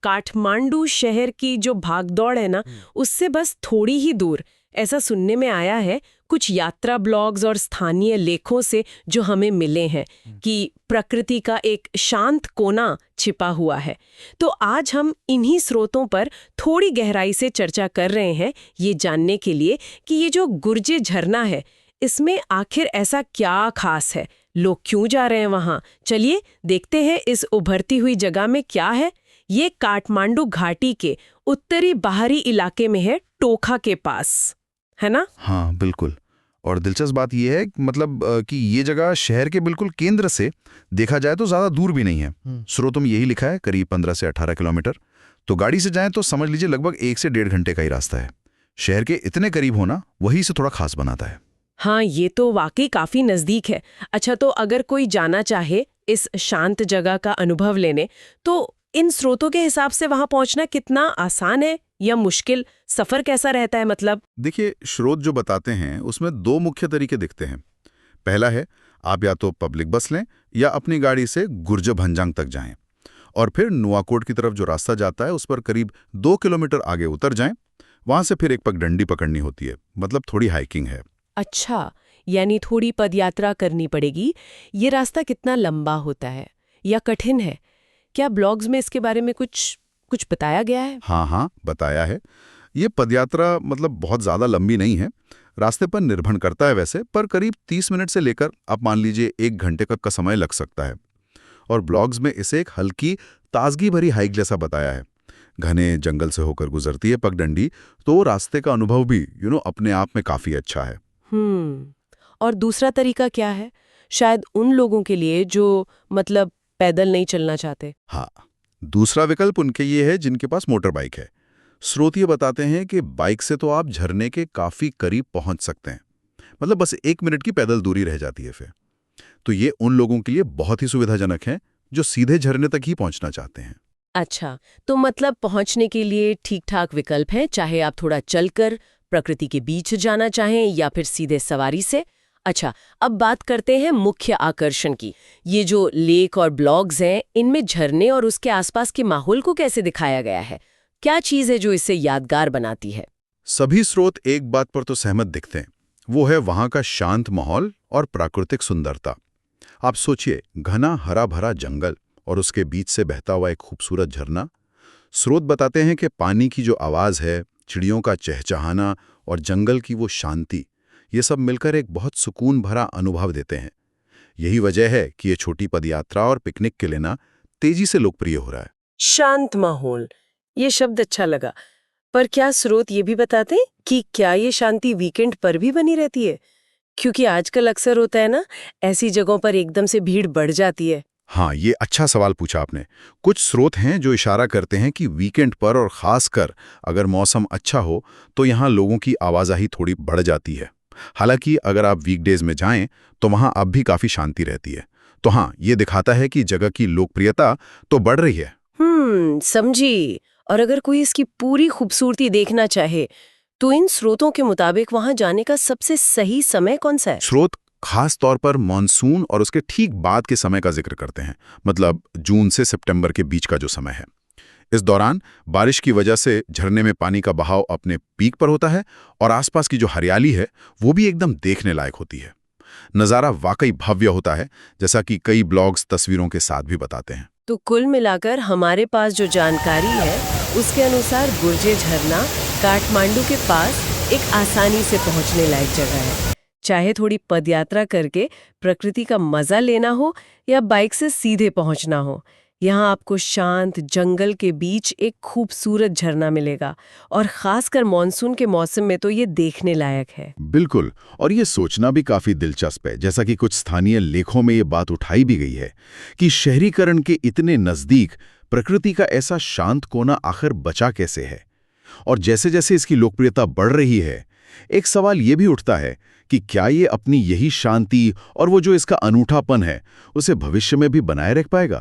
काठमांडू शहर की जो भागदौड़ है ना, उससे बस थोड़ी ही दूर, ऐसा सुनने में आया है कुछ यात्रा ब्लॉग्स और स्थानीय लेखों से जो हमें मिले हैं कि प्रकृति का एक शांत कोना छिपा हुआ है। तो आज हम इन्हीं स्रोतों पर थोड़ी गहराई से चर्चा कर रहे हैं, ये जानने के लिए कि ये जो गुर्जे झरना है, इसमें आखिर ऐसा क्या खास है, लोग क्यों जा रहे हैं वहाँ। चलिए देखते हैं इस उभरती हुई जगह में क्या है। ये काठमांडू घाटी के उत्तरी बाहरी इलाके में है, टोखा के पास, है ना? हाँ बिल्कुल। और दिलचस्प बात यह है कि ये जगह शहर के बिल्कुल केंद्र से देखा जाए तो ज्यादा दूर भी नहीं है। स्रोतों में यही लिखा है करीब 15 से 18 किलोमीटर। तो गाड़ी से जाएं तो समझ लीजिए लगभग 1 से 1.5 घंटे का ही रास्ता है। शहर के इतने करीब होना वही से थोड़ा खास बनाता है। हाँ, ये तो वाकई काफी नजदीक है। अच्छा, तो अगर कोई जाना चाहे इस शांत जगह का अनुभव लेने, तो इन स्रोतों के हिसाब से वहां पहुंचना कितना आसान है या मुश्किल? सफर कैसा रहता है मतलब? देखिए, स्रोत जो बताते हैं उसमें 2 मुख्य तरीके दिखते हैं। पहला है आप या तो पब्लिक बस लें या अपनी गाड़ी से गुर्जर भंजांग तक जाएं और फिर नुआकोट की तरफ जो रास्ता जाता है उस पर करीब 2 किलोमीटर आगे उतर जाएं। वहां से फिर एक पगडंडी पकड़नी होती है, मतलब थोड़ी हाइकिंग है। अच्छा, यानी थोड़ी पदयात्रा करनी पड़ेगी। ये रास्ता कितना लंबा होता है या कठिन है? क्या ब्लॉग्स में इसके बारे में कुछ बताया गया है? हाँ, बताया है। ये पदयात्रा मतलब बहुत ज़्यादा लंबी नहीं है, रास्ते पर निर्भर करता है वैसे, पर करीब 30 मिनट से लेकर आप मान लीजिए 1 घंटे तक का समय लग सकता है। और ब्लॉग्स में इसे एक हल्की ताजगी भरी हाइक जैसा बताया है। घने जंगल से होकर गुजरती है पगडंडी, तो रास्ते का अनुभव भी अपने आप में काफ़ी अच्छा है। और दूसरा तरीका क्या है, शायद उन लोगों के लिए जो मतलब पैदल नहीं चलना चाहते? हाँ, दूसरा विकल्प उनके ये है जिनके पास मोटर बाइक है। स्रोत ये बताते हैं कि बाइक से तो आप झरने के काफी करीब पहुंच सकते हैं, मतलब बस 1 मिनट की पैदल दूरी रह जाती है फिर। तो ये उन लोगों के लिए बहुत ही सुविधाजनक है जो सीधे झरने तक ही पहुंचना चाहते हैं। अच्छा, तो मतलब पहुंचने के लिए ठीक ठाक विकल्प हैं, चाहे आप थोड़ा चलकर प्रकृति के बीच जाना चाहें या फिर सीधे सवारी से। अच्छा, अब बात करते हैं मुख्य आकर्षण की। ये जो लेक और ब्लॉग्स हैं, इनमें झरने और उसके आसपास के माहौल को कैसे दिखाया गया है? क्या चीज है जो इसे यादगार बनाती है? सभी स्रोत एक बात पर तो सहमत दिखते हैं, वो है वहां का शांत माहौल और प्राकृतिक सुंदरता। आप सोचिए, घना हरा भरा जंगल और उसके बीच से बहता हुआ एक खूबसूरत झरना। स्रोत बताते हैं कि पानी की जो आवाज है, चिड़ियों का चहचहाना और जंगल की वो शांति, ये सब मिलकर एक बहुत सुकून भरा अनुभव देते हैं। यही वजह है कि ये छोटी पदयात्रा और पिकनिक के लिए ना तेजी से लोकप्रिय हो रहा है। शांत माहौल, ये शब्द अच्छा लगा। पर क्या स्रोत ये भी बताते हैं कि क्या ये शांति वीकेंड पर भी बनी रहती है? क्योंकि आजकल अक्सर होता है ना, ऐसी जगहों पर एकदम से भीड़ बढ़ जाती है। हाँ, ये अच्छा सवाल पूछा आपने। कुछ स्रोत हैं जो इशारा करते हैं कि वीकेंड पर और खासकर अगर मौसम अच्छा हो तो यहाँ लोगों की आवाजाही थोड़ी बढ़ जाती है। हालांकि अगर आप वीकडेज में जाएं तो वहाँ अब भी काफी शांति रहती है। तो हाँ, ये दिखाता है कि जगह की लोकप्रियता तो बढ़ रही है। समझी। और अगर कोई इसकी पूरी खूबसूरती देखना चाहे तो इन स्रोतों के मुताबिक वहां जाने का सबसे सही समय कौन सा है? स्रोत खास तौर पर मानसून और उसके ठीक बाद के समय का जिक्र करते हैं, मतलब जून से सितंबर के बीच का जो समय है। इस दौरान बारिश की वजह से झरने में पानी का बहाव अपने पीक पर होता है और आसपास की जो हरियाली है वो भी एकदम देखने लायक होती है। नज़ारा वाकई भव्य होता है, जैसा कि कई ब्लॉग्स तस्वीरों के साथ भी बताते हैं। तो कुल मिलाकर हमारे पास जो जानकारी है उसके अनुसार गुर्जे झरना काठमांडू के पास एक आसानी से पहुंचने लायक जगह है। चाहे थोड़ी पदयात्रा करके प्रकृति का मजा लेना हो या बाइक से सीधे पहुंचना हो, यहाँ आपको शांत जंगल के बीच एक खूबसूरत झरना मिलेगा और खासकर मॉनसून के मौसम में तो ये देखने लायक है। बिल्कुल, और ये सोचना भी काफी दिलचस्प है, जैसा कि कुछ स्थानीय लेखों में ये बात उठाई भी गई है कि शहरीकरण के इतने नजदीक प्रकृति का ऐसा शांत कोना आखिर बचा कैसे है। और जैसे जैसे इसकी लोकप्रियता बढ़ रही है, एक सवाल ये भी उठता है कि क्या ये अपनी यही शांति और वो जो इसका अनूठापन है उसे भविष्य में भी बनाए रख पाएगा।